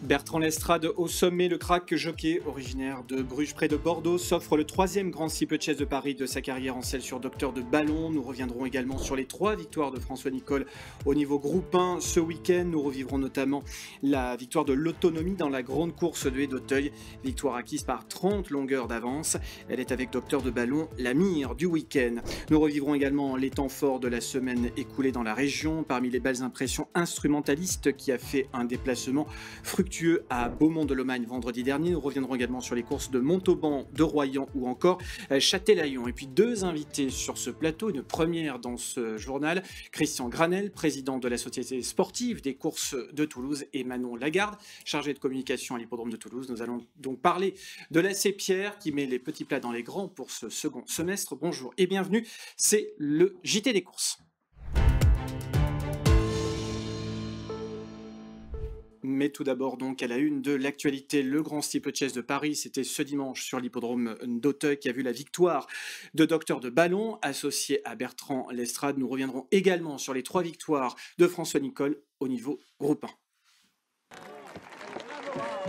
Bertrand Lestrade au sommet, le crack jockey originaire de Bruges près de Bordeaux s'offre le troisième grand steeplechase de Paris de sa carrière en selle sur Docteur de Ballon. Nous reviendrons également sur les 3 victoires de François Nicole au niveau groupe 1 ce week-end. Nous revivrons notamment la victoire de l'autonomie dans la grande course de Haie d'Auteuil, victoire acquise par 30 longueurs d'avance. Elle est avec Docteur de Ballon la mire du week-end. Nous revivrons également les temps forts de la semaine écoulée dans la région. Parmi les belles impressions, Instrumentaliste qui a fait un déplacement fructueux à Beaumont-de-Lomagne vendredi dernier. Nous reviendrons également sur les courses de Montauban, de Royan ou encore Châtelaillon. Et puis 2 invités sur ce plateau, une première dans ce journal, Christian Granel, président de la Société sportive des courses de Toulouse, et Manon Lagarde, chargée de communication à l'hippodrome de Toulouse. Nous allons donc parler de l'AC Pierre qui met les petits plats dans les grands pour ce second semestre. Bonjour et bienvenue, c'est le JT des courses. Mais tout d'abord donc à la une de l'actualité, le grand steeplechase de Paris, c'était ce dimanche sur l'hippodrome d'Auteuil qui a vu la victoire de Docteur de Ballon associé à Bertrand Lestrade. Nous reviendrons également sur les 3 victoires de François Nicole au niveau groupe 1.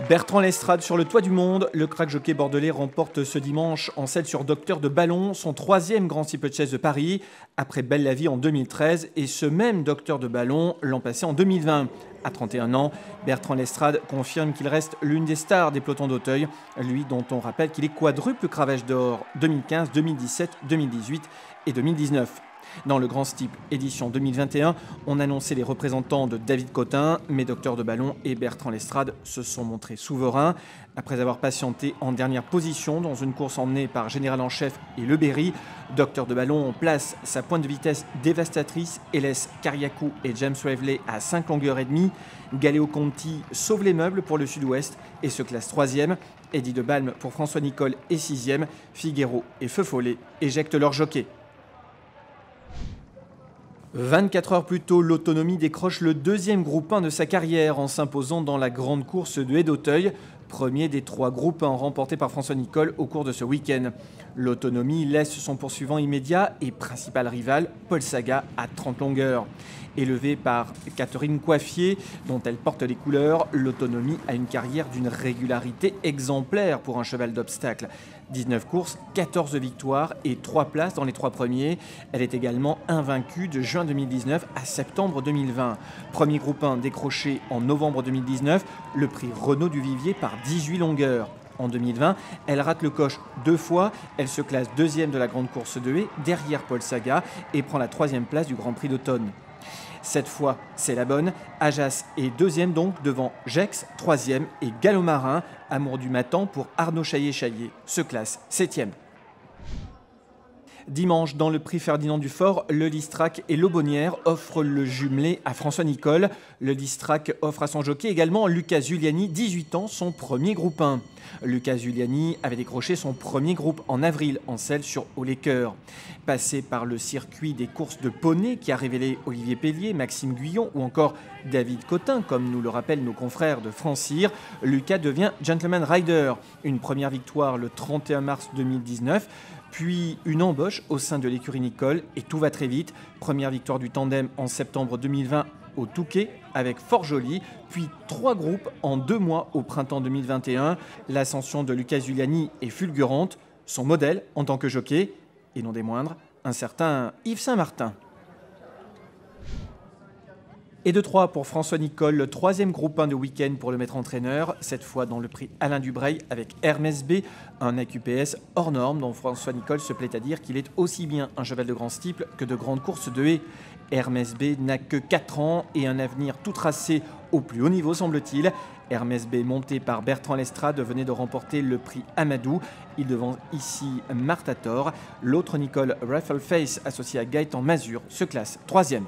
Bertrand Lestrade sur le toit du monde, le crack jockey bordelais remporte ce dimanche en selle sur Docteur de Ballon son 3e grand steeplechase de Paris après Belle la Vie en 2013 et ce même Docteur de Ballon l'an passé en 2020. À 31 ans, Bertrand Lestrade confirme qu'il reste l'une des stars des pelotons d'Auteuil, lui dont on rappelle qu'il est quadruple cravache d'or 2015, 2017, 2018 et 2019. Dans le Grand Steeple édition 2021, on annonçait les représentants de David Cotin, mais Docteur de Ballon et Bertrand Lestrade se sont montrés souverains. Après avoir patienté en dernière position dans une course emmenée par Général en Chef et Le Berry, Docteur de Ballon place sa pointe de vitesse dévastatrice et laisse Cariacou et James Waverley à 5 longueurs et demie. Galéo Conti sauve les meubles pour le Sud-Ouest et se classe 3e. Eddie de Balme pour François Nicole est 6e. Figuero et Feu Follet éjectent leur jockey. 24 heures plus tôt, l'autonomie décroche le 2e groupe 1 de sa carrière en s'imposant dans la grande course de Haie d'Auteuil, premier des 3 groupes 1 remportés par François Nicole au cours de ce week-end. L'autonomie laisse son poursuivant immédiat et principal rival, Paul Saga, à 30 longueurs. Élevée par Catherine Coiffier, dont elle porte les couleurs, l'autonomie a une carrière d'une régularité exemplaire pour un cheval d'obstacle. 19 courses, 14 victoires et 3 places dans les 3 premiers. Elle est également invaincue de juin 2019 à septembre 2020. Premier groupe 1 décroché en novembre 2019, le prix Renaud du Vivier par 18 longueurs. En 2020, elle rate le coche 2 fois, elle se classe 2e de la grande course de Haie, derrière Paul Saga, et prend la 3e place du Grand Prix d'automne. Cette fois, c'est la bonne. Ajas est 2e donc devant Gex, 3e et Gallo Marin, Amour du Matan pour Arnaud Chaillet-Chaillet, se classe 7e. Dimanche, dans le prix Ferdinand Dufort, le Listrac et l'Aubonnière offrent le jumelé à François Nicole. Le Listrac offre à son jockey également Lucas Giuliani, 18 ans, son premier groupe 1. Lucas Giuliani avait décroché son premier groupe en avril en selle sur Haut-les-Cœurs. Passé par le circuit des courses de poney qui a révélé Olivier Pellier, Maxime Guyon ou encore David Cotin, comme nous le rappellent nos confrères de Francir, Lucas devient Gentleman Rider. Une première victoire le 31 mars 2019, puis une embauche au sein de l'écurie Nicole et tout va très vite. Première victoire du tandem en septembre 2020 au Touquet avec Fort Joli, puis 3 groupes en 2 mois au printemps 2021. L'ascension de Lucas Giuliani est fulgurante, son modèle en tant que jockey, et non des moindres, un certain Yves Saint-Martin. Et de 3 pour François Nicole, le 3e groupe 1 de week-end pour le maître entraîneur, cette fois dans le prix Alain Dubreuil avec Hermès B, un AQPS hors norme dont François Nicole se plaît à dire qu'il est aussi bien un cheval de grand steeple que de grande course de haie. Hermès B n'a que 4 ans et un avenir tout tracé au plus haut niveau semble-t-il. Hermès B, monté par Bertrand Lestrade, venait de remporter le prix Amadou. Il devance ici Martha Thor. L'autre Nicole Raffleface, associé à Gaëtan Mazur, se classe 3e.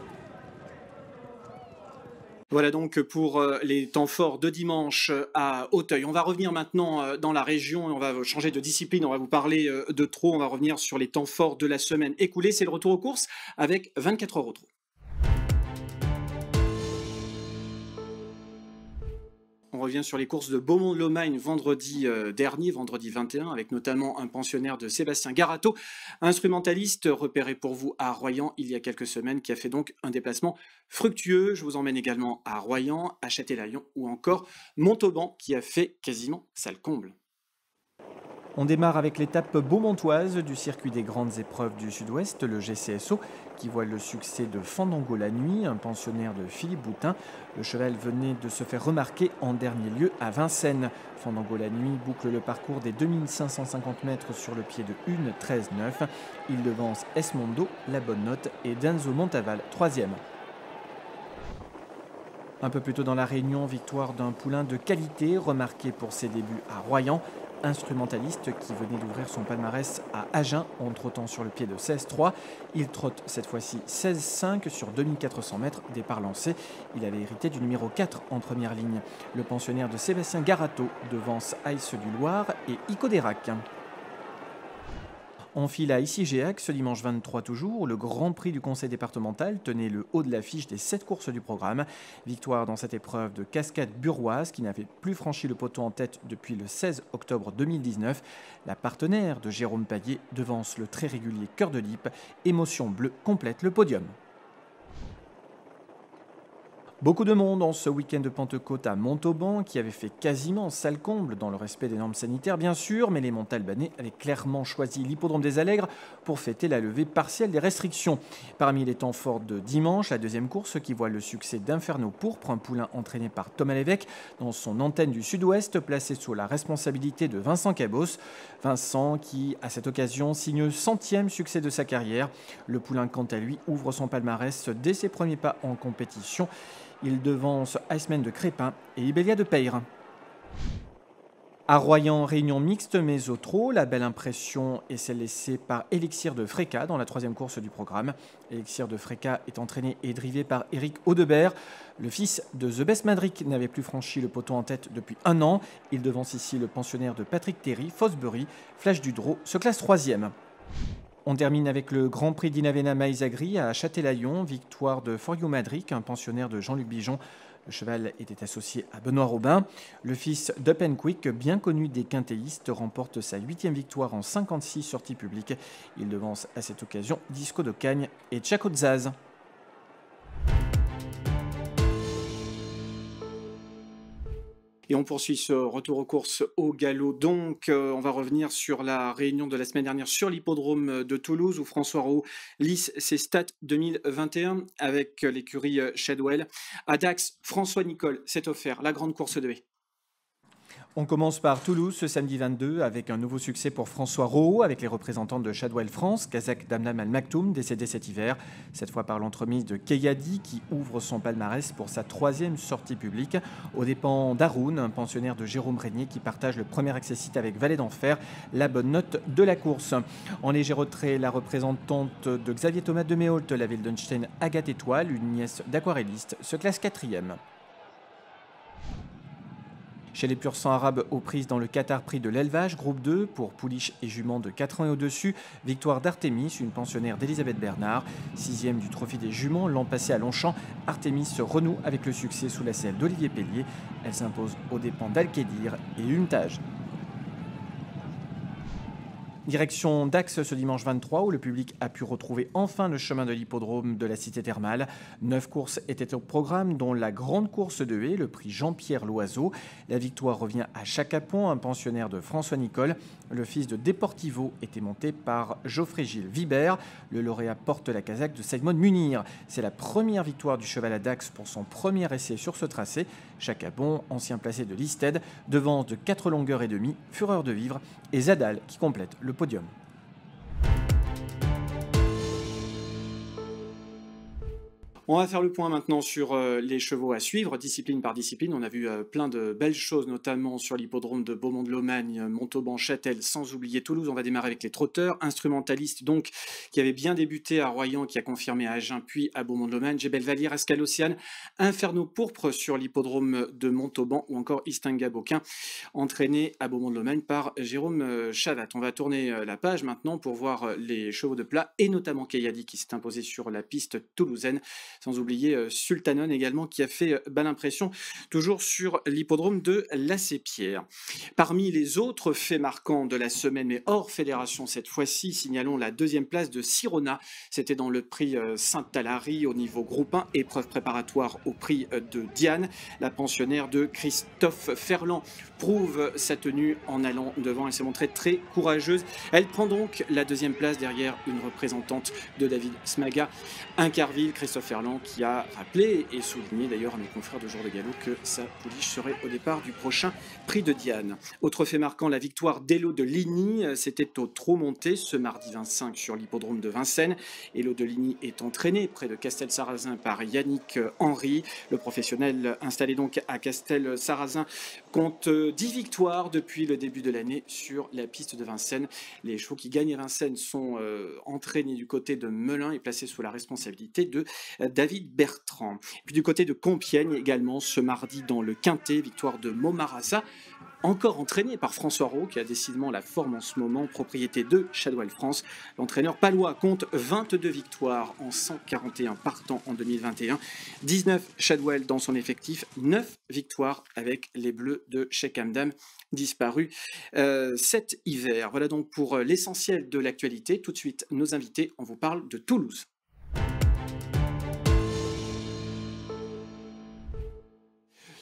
Voilà donc pour les temps forts de dimanche à Auteuil. On va revenir maintenant dans la région, on va changer de discipline, on va vous parler de trot, on va revenir sur les temps forts de la semaine écoulée. C'est le retour aux courses avec 24 heures au trot. On On revient sur les courses de Beaumont-de-Lomagne vendredi dernier, vendredi 21, avec notamment un pensionnaire de Sébastien Garato, instrumentaliste repéré pour vous à Royan il y a quelques semaines, qui a fait donc un déplacement fructueux. Je vous emmène également à Royan, à Châtelaillon ou encore Montauban, qui a fait quasiment salle comble. On démarre avec l'étape beaumontoise du circuit des grandes épreuves du Sud-Ouest, le GCSO, qui voit le succès de Fandango la nuit, un pensionnaire de Philippe Boutin. Le cheval venait de se faire remarquer en dernier lieu à Vincennes. Fandango la nuit boucle le parcours des 2550 mètres sur le pied de 1,13,9. Il devance Esmondo, La Bonne Note et Danzo Montaval, troisième. Un peu plus tôt dans la Réunion, victoire d'un poulain de qualité, remarqué pour ses débuts à Royan. Instrumentaliste qui venait d'ouvrir son palmarès à Agen en trottant sur le pied de 16,3. Il trotte cette fois-ci 16,5 sur 2400 mètres, départ lancé. Il avait hérité du numéro 4 en première ligne. Le pensionnaire de Sébastien Garato devance Aïs du Loir et Ico d'Erac. On file à Issy-Géac ce dimanche 23 toujours. Le Grand Prix du Conseil départemental tenait le haut de l'affiche des 7 courses du programme. Victoire dans cette épreuve de Cascade Buroise qui n'avait plus franchi le poteau en tête depuis le 16 octobre 2019. La partenaire de Jérôme Payet devance le très régulier Cœur de Lippe. Émotion bleue complète le podium. Beaucoup de monde en ce week-end de Pentecôte à Montauban, qui avait fait quasiment salle comble dans le respect des normes sanitaires bien sûr, mais les Montalbanais avaient clairement choisi l'hippodrome des Allègres pour fêter la levée partielle des restrictions. Parmi les temps forts de dimanche, la deuxième course qui voit le succès d'Inferno Pourpre, un poulain entraîné par Thomas Lévesque dans son antenne du Sud-Ouest, placé sous la responsabilité de Vincent Cabos. Vincent qui, à cette occasion, signe le 100e succès de sa carrière. Le poulain, quant à lui, ouvre son palmarès dès ses premiers pas en compétition. Il devance Iceman de Crépin et Ibelia de Peyre. À Royan, réunion mixte mais au trot, la belle impression est celle laissée par Elixir de Fréca dans la troisième course du programme. Elixir de Fréca est entraîné et drivé par Eric Audebert. Le fils de The Best Madric n'avait plus franchi le poteau en tête depuis un an. Il devance ici le pensionnaire de Patrick Terry, Fosbury. Flash Dudro se classe troisième. On termine avec le Grand Prix d'Inavena Maïzagri à Châtelaillon, victoire de For You Madric, un pensionnaire de Jean-Luc Bijon. Le cheval était associé à Benoît Robin. Le fils d'Up and Quick, bien connu des quintéistes, remporte sa 8e victoire en 56 sorties publiques. Il devance à cette occasion Disco de Cagne et Chaco Zaz. Et on poursuit ce retour aux courses au galop. Donc, on va revenir sur la réunion de la semaine dernière sur l'hippodrome de Toulouse où François Roux lisse ses stats 2021 avec l'écurie Shadwell. À Dax, François Nicole s'est offert la grande course de haie. On commence par Toulouse ce samedi 22 avec un nouveau succès pour François Rohaut avec les représentants de Shadwell France, Kazakh Damdam Al Maktoum, décédé cet hiver, cette fois par l'entremise de Keyadi qui ouvre son palmarès pour sa 3e sortie publique, aux dépens d'Haroun, un pensionnaire de Jérôme Régnier qui partage le premier accessite avec Valet d'Enfer, la bonne note de la course. En léger retrait, la représentante de Xavier Thomas de Méholt, la Wildenstein Agathe Étoile, une nièce d'aquarelliste, se classe 4e. Chez les pur sang arabes aux prises dans le Qatar Prix de l'élevage, groupe 2, pour pouliches et juments de 4 ans et au-dessus, victoire d'Artémis, une pensionnaire d'Elisabeth Bernard. 6e du trophée des juments, l'an passé à Longchamp, Artémis se renoue avec le succès sous la selle d'Olivier Pellier. Elle s'impose aux dépens d'Al-Kédir et Untage. Direction Dax ce dimanche 23 où le public a pu retrouver enfin le chemin de l'hippodrome de la Cité Thermale. 9 courses étaient au programme dont la grande course de haie, le prix Jean-Pierre Loiseau. La victoire revient à Chacapon, un pensionnaire de François Nicole. Le fils de Deportivo était monté par Geoffrey-Gilles Vibert. Le lauréat porte la casaque de Simon Munir. C'est la première victoire du cheval à Dax pour son premier essai sur ce tracé. Chacapon, ancien placé de Listed, devance de 4 longueurs et demie, Fureur de vivre et Zadal qui complète le podium. On va faire le point maintenant sur les chevaux à suivre, discipline par discipline. On a vu plein de belles choses, notamment sur l'hippodrome de Beaumont-de-Lomagne, Montauban, Châtel, sans oublier Toulouse. On va démarrer avec les trotteurs, instrumentalistes donc, qui avait bien débuté à Royan, qui a confirmé à Agen, puis à Beaumont-de-Lomagne, Jebel Valier, Rascal Océane, Inferno Pourpre sur l'hippodrome de Montauban, ou encore Istinga Boquin, entraîné à Beaumont-de-Lomagne par Jérôme Chavat. On va tourner la page maintenant pour voir les chevaux de plat, et notamment Keyadi qui s'est imposé sur la piste toulousaine. sans oublier Sultanon également, qui a fait belle impression, toujours sur l'hippodrome de Lacépierre. Parmi les autres faits marquants de la semaine, mais hors fédération cette fois-ci, signalons la deuxième place de Sirona. C'était dans le prix Saint-Alary au niveau groupe 1, épreuve préparatoire au prix de Diane. La pensionnaire de Christophe Ferland prouve sa tenue en allant devant. Elle s'est montrée très courageuse. Elle prend donc la deuxième place derrière une représentante de David Smaga, Incarville, Christophe Ferland, qui a rappelé et souligné d'ailleurs à mes confrères de Jour de Galop que sa pouliche serait au départ du prochain prix de Diane. Autre fait marquant, la victoire d'Elo de Ligny. C'était au trot monté ce mardi 25 sur l'hippodrome de Vincennes. Elo de Ligny est entraîné près de Castel-Sarrazin par Yannick Henry. Le professionnel installé donc à Castel-Sarrazin compte 10 victoires depuis le début de l'année sur la piste de Vincennes. Les chevaux qui gagnent à Vincennes sont entraînés du côté de Melun et placés sous la responsabilité de David Bertrand. Puis du côté de Compiègne également, ce mardi dans le Quintet, victoire de Momarasa, encore entraîné par François Roux, qui a décidément la forme en ce moment, propriété de Shadwell France. L'entraîneur palois compte 22 victoires en 141 partants en 2021, 19 Shadwell dans son effectif, 9 victoires avec les Bleus de Sheikh Hamdan, disparu cet hiver. Voilà donc pour l'essentiel de l'actualité. Tout de suite, nos invités, on vous parle de Toulouse.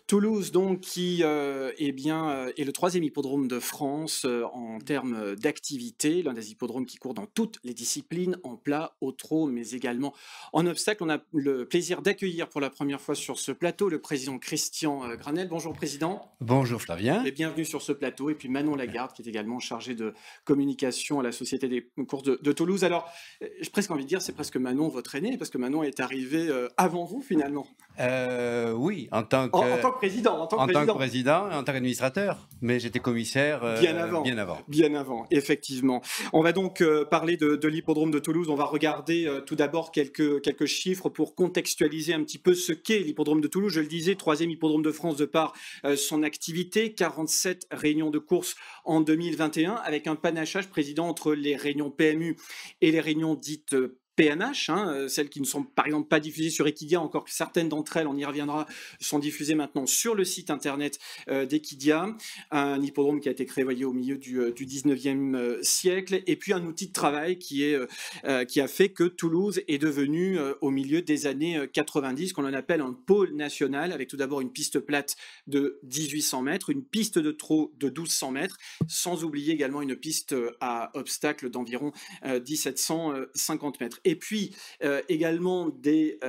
Toulouse, donc, qui est le troisième hippodrome de France en termes d'activité, l'un des hippodromes qui court dans toutes les disciplines, en plat, au trot, mais également en obstacle. On a le plaisir d'accueillir pour la première fois sur ce plateau le président Christian Granel. Bonjour président. Bonjour Flavien. Et bienvenue sur ce plateau. Et puis Manon Lagarde, qui est également chargée de communication à la Société des courses de Toulouse. Alors, j'ai presque envie de dire, c'est presque Manon votre aîné, parce que Manon est arrivée avant vous finalement. Oui, en tant que président, en tant que président et en tant qu'administrateur, mais j'étais commissaire bien avant, effectivement. On va donc parler de l'hippodrome de Toulouse. On va regarder tout d'abord quelques chiffres pour contextualiser un petit peu ce qu'est l'hippodrome de Toulouse. Je le disais, troisième hippodrome de France de par son activité, 47 réunions de course en 2021, avec un panachage président entre les réunions PMU et les réunions dites PNH, celles qui ne sont par exemple pas diffusées sur Equidia, encore que certaines d'entre elles, on y reviendra, sont diffusées maintenant sur le site internet d'Equidia, un hippodrome qui a été créé au milieu du 19e siècle, et puis un outil de travail qui a fait que Toulouse est devenue au milieu des années 90, qu'on en appelle un pôle national, avec tout d'abord une piste plate de 1800 mètres, une piste de trot de 1200 mètres, sans oublier également une piste à obstacles d'environ 1750 mètres. Et puis également des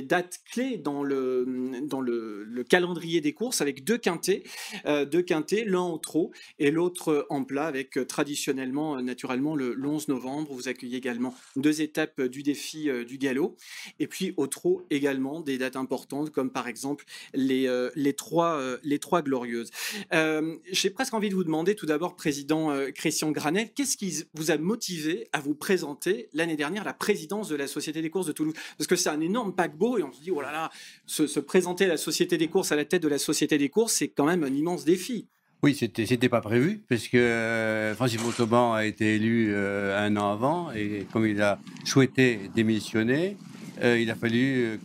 dates clés dans le calendrier des courses, avec deux quintets, l'un au trot et l'autre en plat, avec traditionnellement, naturellement, le 11 novembre. Vous accueillez également deux étapes du défi du galop. Et puis au trot également des dates importantes, comme par exemple les trois glorieuses. J'ai presque envie de vous demander tout d'abord, président Christian Granel, qu'est-ce qui vous a motivé à vous présenter l'année dernière la présidence de la Société des courses de Toulouse? Parce que c'est un énorme paquebot et on se dit, oh là là, se présenter à la Société des courses, à la tête de la Société des courses, c'est quand même un immense défi. Oui, c'était pas prévu, parce que Francis Montauban a été élu un an avant, et comme il a souhaité démissionner, il a fallu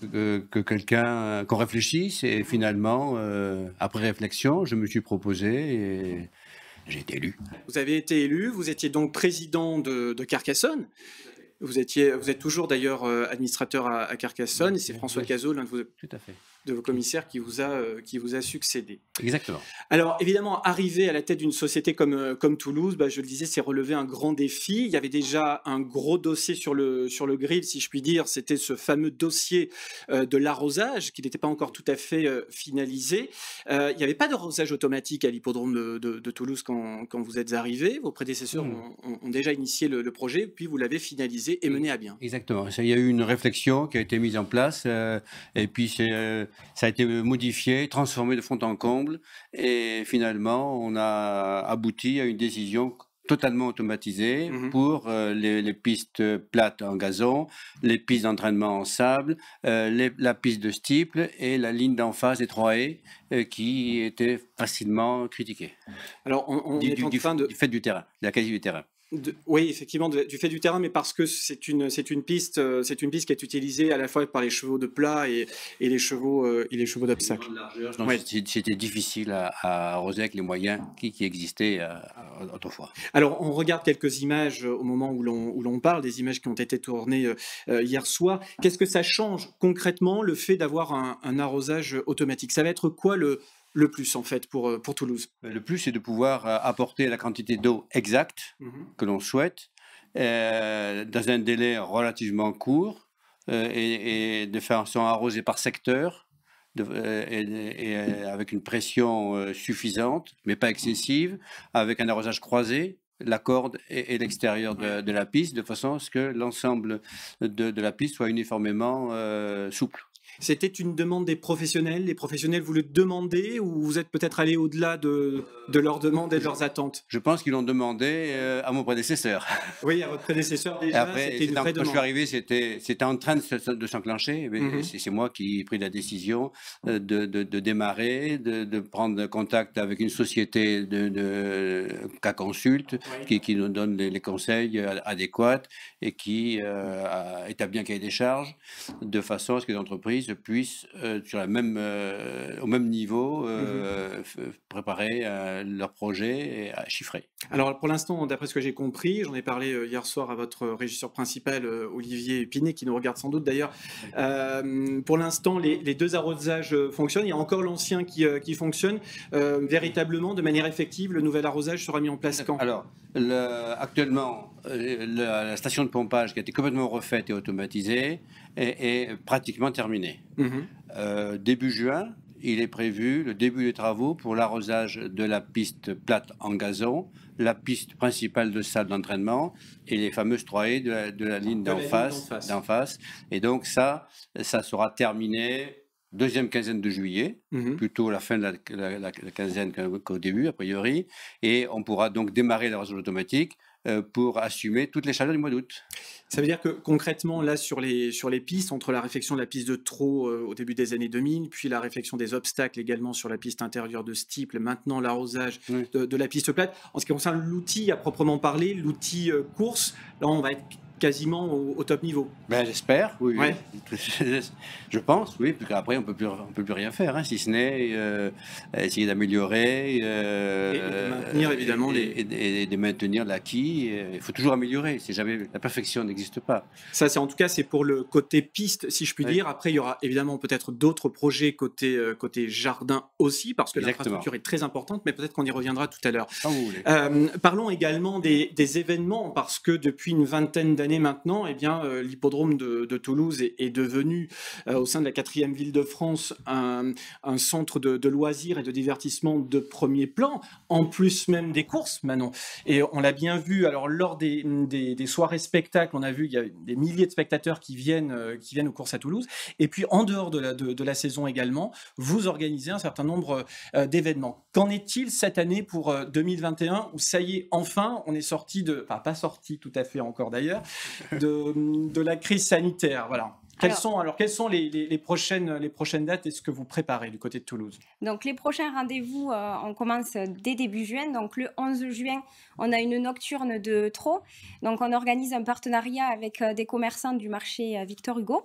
qu'on réfléchisse, et finalement, après réflexion, je me suis proposé et j'ai été élu. Vous avez été élu, vous étiez donc président de Carcassonne. Vous êtes toujours d'ailleurs administrateur à Carcassonne, et c'est François Cazot, l'un de vos commissaires, qui vous a succédé. Exactement. Alors évidemment, arriver à la tête d'une société comme Toulouse, je le disais, c'est relever un grand défi. Il y avait déjà un gros dossier sur le grill, si je puis dire. C'était ce fameux dossier de l'arrosage, qui n'était pas encore tout à fait finalisé. Il n'y avait pas d'arrosage automatique à l'hippodrome de Toulouse quand vous êtes arrivé. Vos prédécesseurs ont déjà initié le projet, puis vous l'avez finalisé et mené à bien. Exactement. Il y a eu une réflexion qui a été mise en place, et puis ça a été modifié, transformé de fond en comble, et finalement, on a abouti à une décision totalement automatisée pour les pistes plates en gazon, les pistes d'entraînement en sable, la piste de steeple et la ligne d'en face des 3 haies qui étaient facilement critiquées. Alors, on est en train du fait du terrain, de la qualité du terrain. Oui, effectivement, du fait du terrain, mais parce que c'est une piste qui est utilisée à la fois par les chevaux de plat et les chevaux d'obstacle. Donc Ouais. c'était difficile à arroser avec les moyens qui existaient autrefois. Alors, on regarde quelques images au moment où l'on parle, des images qui ont été tournées hier soir. Qu'est-ce que ça change concrètement, le fait d'avoir un arrosage automatique? Ça va être quoi le plus, en fait, pour Toulouse? Le plus, c'est de pouvoir apporter la quantité d'eau exacte que l'on souhaite dans un délai relativement court et de faire son arrosé par secteur avec une pression suffisante, mais pas excessive, avec un arrosage croisé, la corde et l'extérieur de la piste, de façon à ce que l'ensemble de la piste soit uniformément souple. C'était une demande des professionnels? Les professionnels vous le demandaient ou vous êtes peut-être allé au-delà de leurs demandes et de leurs attentes? Je pense qu'ils l'ont demandé à mon prédécesseur. Oui, à votre prédécesseur Et déjà, après, c'était une vraie quand je suis demande. arrivé, c'était en train de s'enclencher. C'est moi qui ai pris la décision de démarrer, de prendre contact avec une société qu'à consulte, qui nous donne les conseils adéquats et qui établit un cahier des charges de façon à ce que les entreprises puissent, au même niveau, préparer leur projet et à chiffrer. Alors pour l'instant, d'après ce que j'ai compris, j'en ai parlé hier soir à votre régisseur principal, Olivier Pinet, qui nous regarde sans doute d'ailleurs. Pour l'instant, les deux arrosages fonctionnent. Il y a encore l'ancien qui fonctionne. Véritablement, de manière effective, le nouvel arrosage sera mis en place quand? Alors, actuellement, la station de pompage qui a été complètement refaite et automatisée est pratiquement terminée. Début juin, il est prévu le début des travaux pour l'arrosage de la piste plate en gazon, la piste principale de salle d'entraînement et les fameuses 3 de la ligne d'en face. Et donc ça sera terminé deuxième quinzaine de juillet, plutôt la fin de la quinzaine qu'au début, a priori. Et on pourra donc démarrer l'arrosage automatique pour assumer toutes les chaleurs du mois d'août. Ça veut dire que concrètement, là, sur les pistes, entre la réfection de la piste de trot au début des années 2000, puis la réfection des obstacles également sur la piste intérieure de steeple, maintenant l'arrosage de la piste plate, en ce qui concerne l'outil à proprement parler, l'outil course, là, on va être quasiment au top niveau. Ben, j'espère, oui. Ouais. Je pense, oui, puis qu'après on peut plus rien faire, hein, si ce n'est essayer d'améliorer Et de maintenir évidemment et de maintenir l'acquis. Il faut toujours améliorer. La perfection n'existe pas. Ça, c'est en tout cas, c'est pour le côté piste, si je puis dire. Après, il y aura évidemment peut-être d'autres projets côté jardin aussi, parce que l'infrastructure est très importante, mais peut-être qu'on y reviendra tout à l'heure. Quand vous voulez. Parlons également des événements, parce que depuis une vingtaine d'années maintenant, eh bien, l'hippodrome de Toulouse est devenu, au sein de la 4e ville de France, un centre de loisirs et de divertissement de premier plan, en plus même des courses, Manon. Et on l'a bien vu, alors lors des soirées spectacles, on a vu qu'il y a des milliers de spectateurs qui viennent aux courses à Toulouse. Et puis en dehors de la saison également, vous organisez un certain nombre d'événements. Qu'en est-il cette année pour 2021, où ça y est, enfin, on est sorti enfin pas sorti tout à fait encore d'ailleurs, de la crise sanitaire, voilà. Quelles sont les prochaines dates et ce que vous préparez du côté de Toulouse? Donc les prochains rendez-vous, on commence dès début juin. Donc le 11 juin, on a une nocturne de trot. Donc on organise un partenariat avec des commerçants du marché Victor Hugo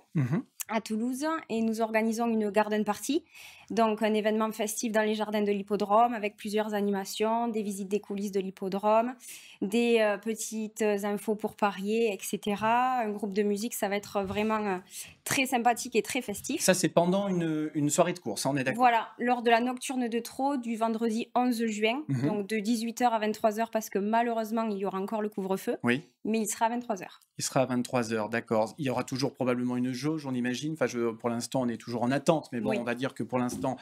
à Toulouse et nous organisons une garden party. Donc un événement festif dans les jardins de l'hippodrome avec plusieurs animations, des visites des coulisses de l'hippodrome, des petites infos pour parier, etc. Un groupe de musique, ça va être vraiment très sympathique et très festif. Ça, c'est pendant une soirée de course, on est d'accord? Voilà, lors de la nocturne de trot du vendredi 11 juin, donc de 18h à 23h parce que malheureusement, il y aura encore le couvre-feu. Oui. Mais il sera à 23h. Il sera à 23h, d'accord. Il y aura toujours probablement une jauge, on imagine. Enfin, pour l'instant, on est toujours en attente, mais bon, oui. On va dire que pour l'instant,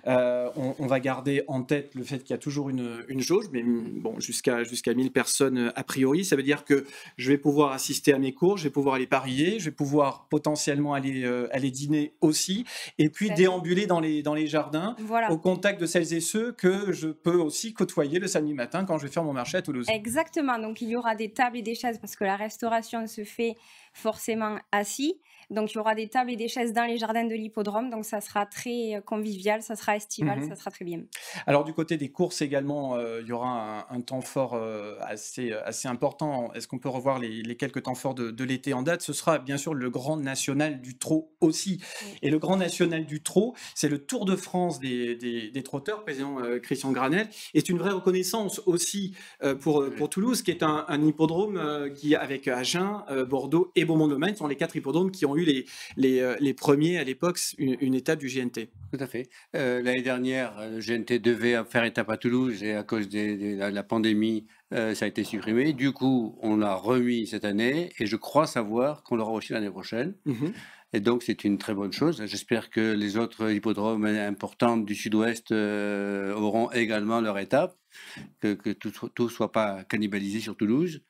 on va garder en tête le fait qu'il y a toujours une jauge, mais bon, jusqu'à 1000 personnes a priori. Ça veut dire que je vais pouvoir assister à mes cours, je vais pouvoir aller parier, je vais pouvoir potentiellement aller dîner aussi, et puis déambuler dans les jardins, voilà, au contact de celles et ceux que je peux aussi côtoyer le samedi matin quand je vais faire mon marché à Toulouse. Exactement, donc il y aura des tables et des chaises parce que la restauration se fait forcément assis. Donc, il y aura des tables tables et des chaises dans les jardins de l'hippodrome. Donc, ça sera très convivial, ça sera estival, ça sera très bien. Alors, du côté des courses également, il y aura un temps fort assez important. Est-ce qu'on peut revoir les quelques temps forts de l'été en date? Ce sera bien sûr le Grand National du Trot aussi. Oui. Et le Grand National du Trot, c'est le Tour de France des trotteurs, président Christian Granel. Et c'est une vraie reconnaissance aussi pour Toulouse, qui est un hippodrome qui, avec Agen, Bordeaux et Beaumont-de-Lomagne, sont les 4 hippodromes qui ont eu les premiers à l'époque une étape du GNT. Tout à fait. L'année dernière, le GNT devait faire étape à Toulouse et à cause de la pandémie, ça a été supprimé. Du coup, on l'a remis cette année et je crois savoir qu'on l'aura aussi l'année prochaine. Et donc, c'est une très bonne chose. J'espère que les autres hippodromes importants du sud-ouest auront également leur étape, que tout ne soit pas cannibalisé sur Toulouse.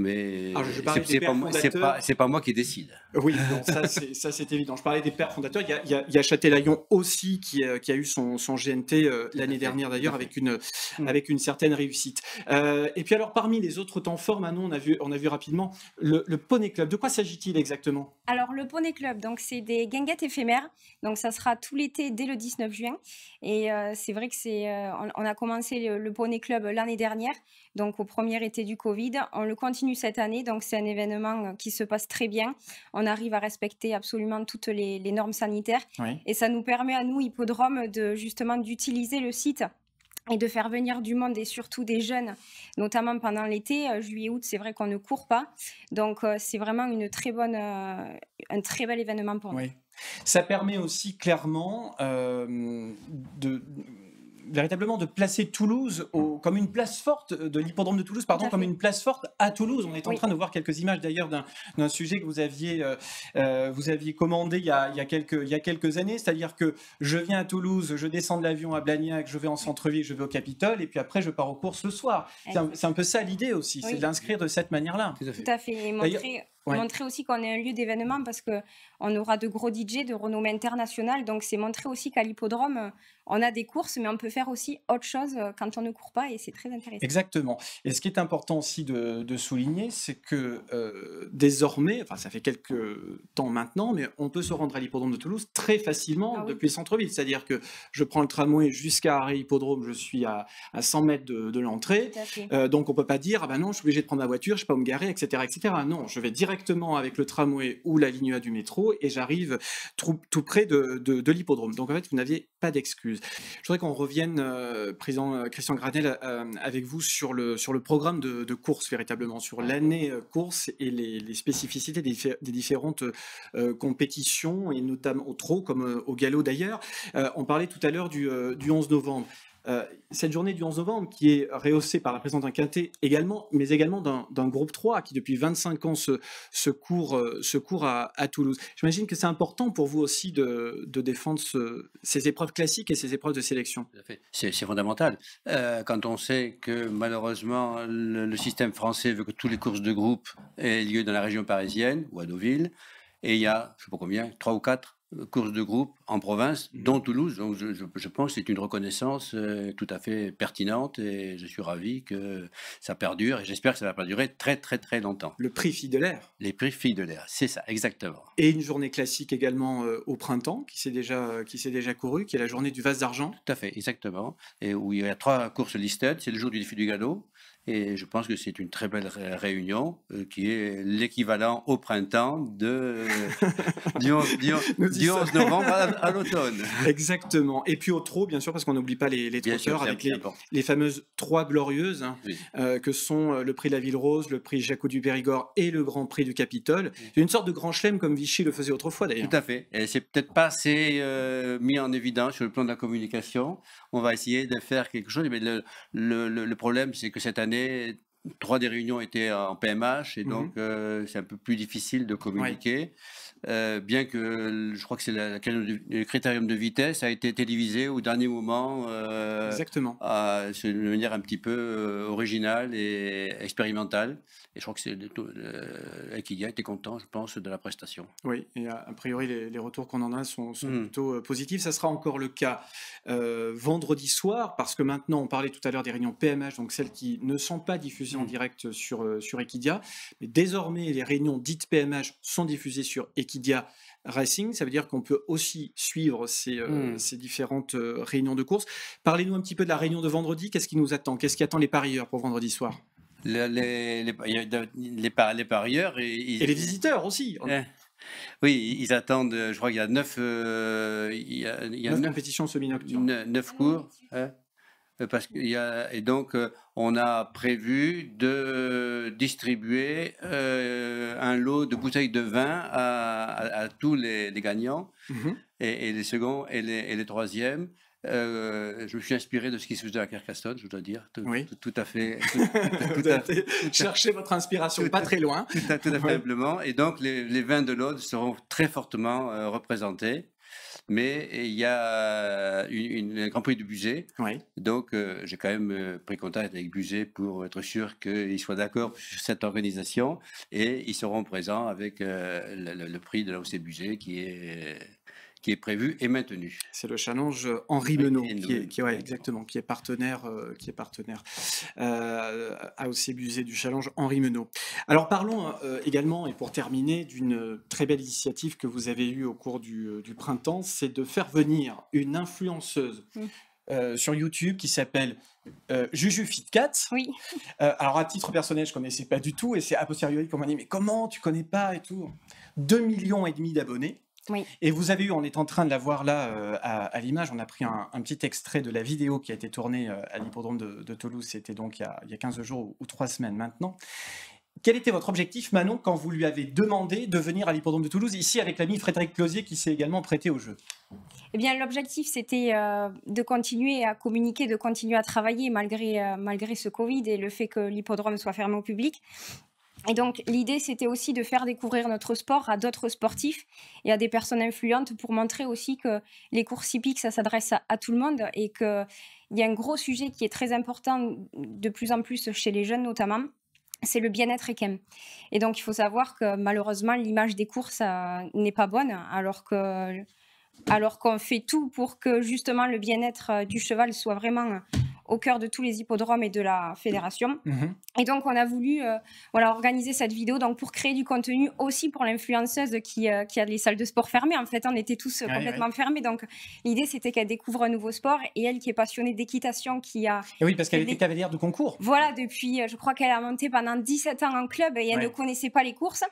Mais c'est pas moi qui décide. Oui, non, ça c'est évident. Je parlais des pères fondateurs. Il y a Châtelaillon aussi qui a eu son GNT l'année dernière d'ailleurs avec une certaine réussite. Et puis alors parmi les autres temps forts, Manon, on a vu rapidement le Poney Club. De quoi s'agit-il exactement? Alors le Poney Club, donc c'est des guinguettes éphémères. Donc ça sera tout l'été dès le 19 juin. Et c'est vrai que on a commencé le Poney Club l'année dernière, donc au premier été du Covid. On le continue cette année, donc c'est un événement qui se passe très bien. On arrive à respecter absolument toutes les normes sanitaires. Oui. Et ça nous permet à nous, hippodromes, justement d'utiliser le site et de faire venir du monde et surtout des jeunes, notamment pendant l'été, juillet-août, c'est vrai qu'on ne court pas. Donc c'est vraiment un très bel événement pour nous. Oui. Ça permet aussi clairement véritablement de placer Toulouse comme une place forte de l'hippodrome de Toulouse, comme une place forte à Toulouse. On est en train de voir quelques images d'ailleurs d'un sujet que vous aviez commandé il y a quelques années, c'est-à-dire que je viens à Toulouse, je descends de l'avion à Blagnac, je vais en centre-ville, je vais au Capitole et puis après je pars aux courses le soir. C'est un peu ça l'idée aussi, c'est de l'inscrire de cette manière-là. Tout à fait. Et montrer aussi qu'on est un lieu d'événement parce qu'on aura de gros DJ de renommée internationale. Donc, c'est montrer aussi qu'à l'hippodrome, on a des courses, mais on peut faire aussi autre chose quand on ne court pas et c'est très intéressant. Exactement. Et ce qui est important aussi de souligner, c'est que désormais, enfin ça fait quelques temps maintenant, mais on peut se rendre à l'hippodrome de Toulouse très facilement depuis le centre-ville. C'est-à-dire que je prends le tramway jusqu'à Arrêt Hippodrome, je suis à 100 mètres de l'entrée. Donc, on ne peut pas dire, ah ben non, je suis obligé de prendre ma voiture, je ne sais pas où me garer, etc., etc. Non, je vais directement avec le tramway ou la ligne A du métro et j'arrive tout près de l'hippodrome. Donc en fait, vous n'aviez pas d'excuses. Je voudrais qu'on revienne, président Christian Granel, avec vous sur le programme de course véritablement, sur l'année course et les spécificités des différentes compétitions et notamment au trot comme au galop d'ailleurs. On parlait tout à l'heure du 11 novembre. Cette journée du 11 novembre qui est rehaussée par la présence d'un quintet également, mais également d'un groupe 3 qui depuis 25 ans se court à Toulouse. J'imagine que c'est important pour vous aussi de défendre ces épreuves classiques et ces épreuves de sélection. C'est fondamental. Quand on sait que malheureusement le système français veut que toutes les courses de groupe aient lieu dans la région parisienne ou à Deauville, et il y a, je ne sais pas combien, 3 ou 4 courses de groupe en province, dont Toulouse. Donc je pense que c'est une reconnaissance tout à fait pertinente et je suis ravi que ça perdure et j'espère que ça va perdurer très très très longtemps. Le prix Filles de l'Air. Les prix Filles de l'Air, c'est ça, exactement. Et une journée classique également au printemps qui s'est déjà courue, qui est la journée du Vase d'Argent. Tout à fait, exactement. Et où il y a 3 courses listed, c'est le jour du défi du galop. Et je pense que c'est une très belle réunion qui est l'équivalent au printemps du 11 novembre à l'automne. Exactement. Et puis au trot, bien sûr, parce qu'on n'oublie pas les trotteurs avec les fameuses 3 glorieuses, que sont le prix de la Ville Rose, le prix Jacques du Périgord et le Grand Prix du Capitole. C'est une sorte de grand chelem comme Vichy le faisait autrefois d'ailleurs. Tout à fait. Et c'est peut-être pas assez mis en évidence sur le plan de la communication. On va essayer de faire quelque chose. Mais le problème, c'est que cette année, 3 des réunions étaient en PMH et donc c'est un peu plus difficile de communiquer. Bien que je crois que c'est le critérium de vitesse a été télévisé au dernier moment. Exactement. De manière un petit peu originale et expérimentale. Et je crois que Equidia était content, je pense, de la prestation. Oui, et a priori les retours qu'on en a sont plutôt positifs. Ça sera encore le cas vendredi soir, parce que maintenant on parlait tout à l'heure des réunions PMH, donc celles qui ne sont pas diffusées en direct sur Equidia. Mais désormais, les réunions dites PMH sont diffusées sur Equidia. Equidia Racing, ça veut dire qu'on peut aussi suivre ces différentes réunions de course. Parlez-nous un petit peu de la réunion de vendredi. Qu'est-ce qui nous attend? Qu'est-ce qui attend les parieurs pour vendredi soir? Les parieurs et les visiteurs aussi. Oui, ils attendent, je crois qu'il y a 9 compétitions semi-nocturnes. 9 cours. Et donc, on a prévu de distribuer un lot de bouteilles de vin à tous les gagnants, et les seconds et les troisièmes. Je me suis inspiré de ce qui se faisait à Carcassonne, je dois dire. Tout à fait. Cherchez votre inspiration, pas très loin. Tout à fait humblement. Et donc, les vins de l'Aude seront très fortement représentés. Mais il y a un Grand Prix du Buzet. Donc, j'ai quand même pris contact avec Buzet pour être sûr qu'ils soient d'accord sur cette organisation. Et ils seront présents avec le prix de l'AOC Buzet qui est prévu et maintenu. C'est le challenge Henri Menot, qui est partenaire AOC Buzet du challenge Henri Menot. Alors parlons également, et pour terminer, d'une très belle initiative que vous avez eue au cours du printemps, c'est de faire venir une influenceuse sur YouTube qui s'appelle Juju Fitcat. Oui. Alors à titre personnel, je ne connaissais pas du tout, et c'est a posteriori qu'on m'a dit, mais comment tu ne connais pas et tout. 2,5 millions d'abonnés. Oui. Et vous avez eu, on est en train de la voir là à l'image, on a pris un petit extrait de la vidéo qui a été tournée à l'hippodrome de Toulouse, c'était donc il y a 15 jours ou 3 semaines maintenant. Quel était votre objectif, Manon, quand vous lui avez demandé de venir à l'hippodrome de Toulouse, ici avec l'ami Frédéric Closier qui s'est également prêté au jeu? Eh bien, l'objectif, c'était de continuer à communiquer, de continuer à travailler malgré ce Covid et le fait que l'hippodrome soit fermé au public. Et donc, l'idée, c'était aussi de faire découvrir notre sport à d'autres sportifs et à des personnes influentes pour montrer aussi que les courses hippiques, ça s'adresse à tout le monde et qu'il y a un gros sujet qui est très important de plus en plus chez les jeunes notamment, c'est le bien-être équin. Et donc, il faut savoir que malheureusement, l'image des courses n'est pas bonne, alors qu'on fait tout pour que justement le bien-être du cheval soit vraiment au cœur de tous les hippodromes et de la fédération. Et donc, on a voulu organiser cette vidéo pour créer du contenu aussi pour l'influenceuse qui a les salles de sport fermées. En fait, on était tous complètement fermés. Donc, l'idée, c'était qu'elle découvre un nouveau sport. Et elle, qui est passionnée d'équitation, Et oui, parce qu'elle était cavalière de concours. Voilà, depuis, je crois qu'elle a monté pendant 17 ans en club et elle ne connaissait pas les courses.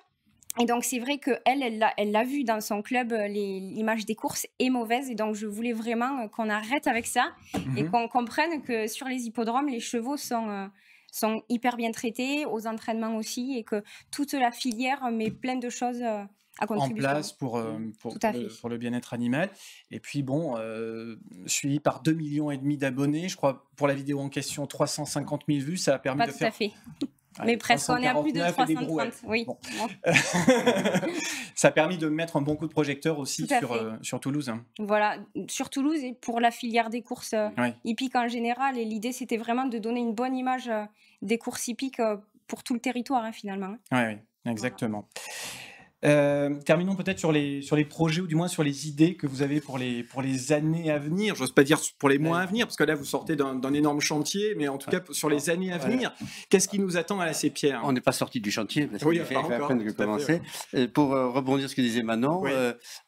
Et donc, c'est vrai qu'elle l'a vu dans son club, l'image des courses est mauvaise. Et donc, je voulais vraiment qu'on arrête avec ça et qu'on comprenne que sur les hippodromes, les chevaux sont hyper bien traités, aux entraînements aussi, et que toute la filière met plein de choses à contribution. En place pour le bien-être animal. Et puis, suivi par 2,5 millions d'abonnés, je crois, pour la vidéo en question, 350 000 vues, ça a permis de faire... Pas tout à fait. Mais presque, on est à plus de 330. Oui. Bon. Ça a permis de mettre un bon coup de projecteur aussi sur Toulouse. Voilà, sur Toulouse et pour la filière des courses hippiques en général. Et l'idée, c'était vraiment de donner une bonne image des courses hippiques pour tout le territoire, finalement. Oui, exactement. Terminons peut-être sur les projets, ou du moins sur les idées que vous avez pour les années à venir. J'ose pas dire pour les mois à venir, parce que là vous sortez d'un énorme chantier, mais en tout cas sur les années à venir, qu'est-ce qui nous attend à la Sépierre? On n'est pas sorti du chantier, parce qu'il fait à peine de commencer. Pour rebondir sur ce que disait Manon,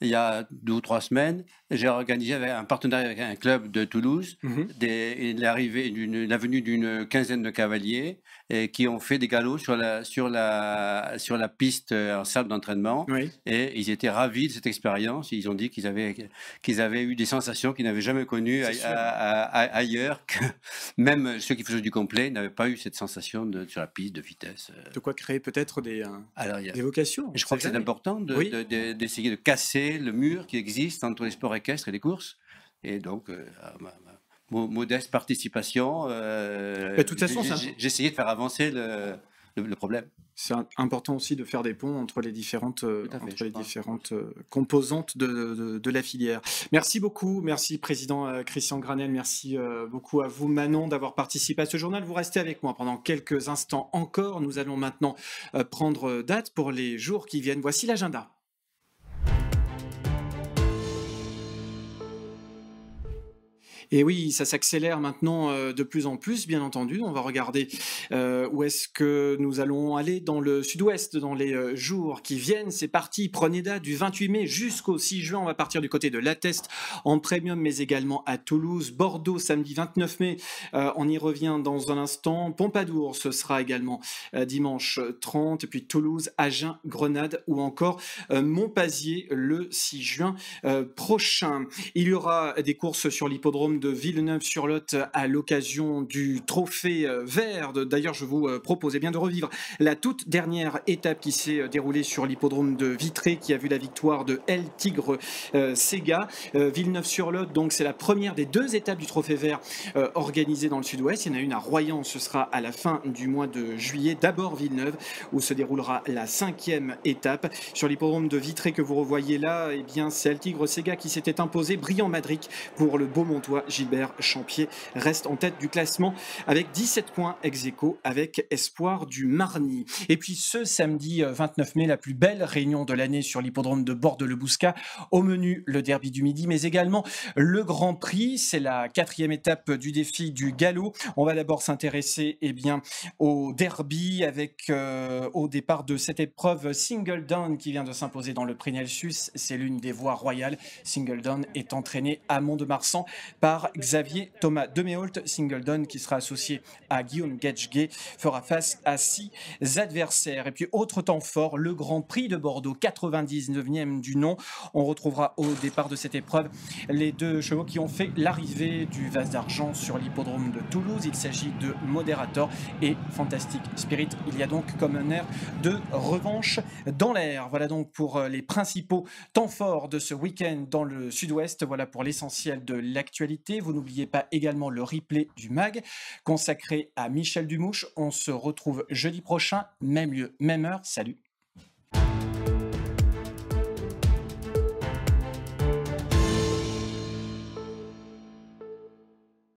il y a 2 ou 3 semaines, j'ai organisé un partenariat avec un club de Toulouse, la venue d'une quinzaine de cavaliers qui ont fait des galops sur la piste en salle d'entraînement. Et ils étaient ravis de cette expérience. Ils ont dit qu'ils avaient eu des sensations qu'ils n'avaient jamais connues ailleurs, que même ceux qui faisaient du complet n'avaient pas eu cette sensation sur la piste de vitesse. De quoi créer peut-être des vocations. Je crois que c'est important d'essayer de casser le mur qui existe entre les sports équestres et les courses. Et donc, modeste participation, de toute façon, j'ai essayé de faire avancer le problème. C'est important aussi de faire des ponts entre les différentes composantes de la filière. Merci beaucoup, merci Président Christian Granel, merci beaucoup à vous Manon d'avoir participé à ce journal. Vous restez avec moi pendant quelques instants encore. Nous allons maintenant prendre date pour les jours qui viennent. Voici l'agenda. Et oui, ça s'accélère maintenant de plus en plus, bien entendu. On va regarder où est-ce que nous allons aller dans le sud-ouest dans les jours qui viennent. C'est parti, prenez date du 28 mai jusqu'au 6 juin. On va partir du côté de l'Atteste en premium, mais également à Toulouse. Bordeaux, samedi 29 mai, on y revient dans un instant. Pompadour, ce sera également dimanche 30. Et puis Toulouse, Agen, Grenade ou encore Montpazier le 6 juin prochain. Il y aura des courses sur l'hippodrome de Villeneuve-sur-Lot à l'occasion du trophée vert. D'ailleurs, je vous propose bien de revivre la toute dernière étape qui s'est déroulée sur l'hippodrome de Vitré, qui a vu la victoire de El Tigre Sega. Villeneuve-sur-Lot, donc c'est la première des 2 étapes du trophée vert organisée dans le sud-ouest. Il y en a une à Royan, ce sera à la fin du mois de juillet. D'abord Villeneuve, où se déroulera la 5e étape. Sur l'hippodrome de Vitré que vous revoyez là, eh bien, c'est El Tigre Sega qui s'était imposé brillant Madric pour le Beaumontois. Gilbert Champier reste en tête du classement avec 17 points ex-aequo avec Espoir du Marny. Et puis ce samedi 29 mai, la plus belle réunion de l'année sur l'hippodrome de Bordeaux-le-Bouscat. Au menu, le derby du midi, mais également le Grand Prix. C'est la 4e étape du défi du galop. On va d'abord s'intéresser au derby avec au départ de cette épreuve Singledown qui vient de s'imposer dans le Prix Nelsus. C'est l'une des voies royales. Singledown est entraîné à Mont-de-Marsan par Xavier Thomas Deméholt. Singledown qui sera associé à Guillaume Getschge fera face à 6 adversaires. Et puis autre temps fort, le Grand Prix de Bordeaux, 99e du nom. On retrouvera au départ de cette épreuve les 2 chevaux qui ont fait l'arrivée du Vase d'Argent sur l'hippodrome de Toulouse. Il s'agit de Moderator et Fantastic Spirit. Il y a donc comme un air de revanche dans l'air. Voilà donc pour les principaux temps forts de ce week-end dans le sud-ouest. Voilà pour l'essentiel de l'actualité. Vous n'oubliez pas également le replay du MAG consacré à Michel Dumouche. On se retrouve jeudi prochain, même lieu, même heure. Salut!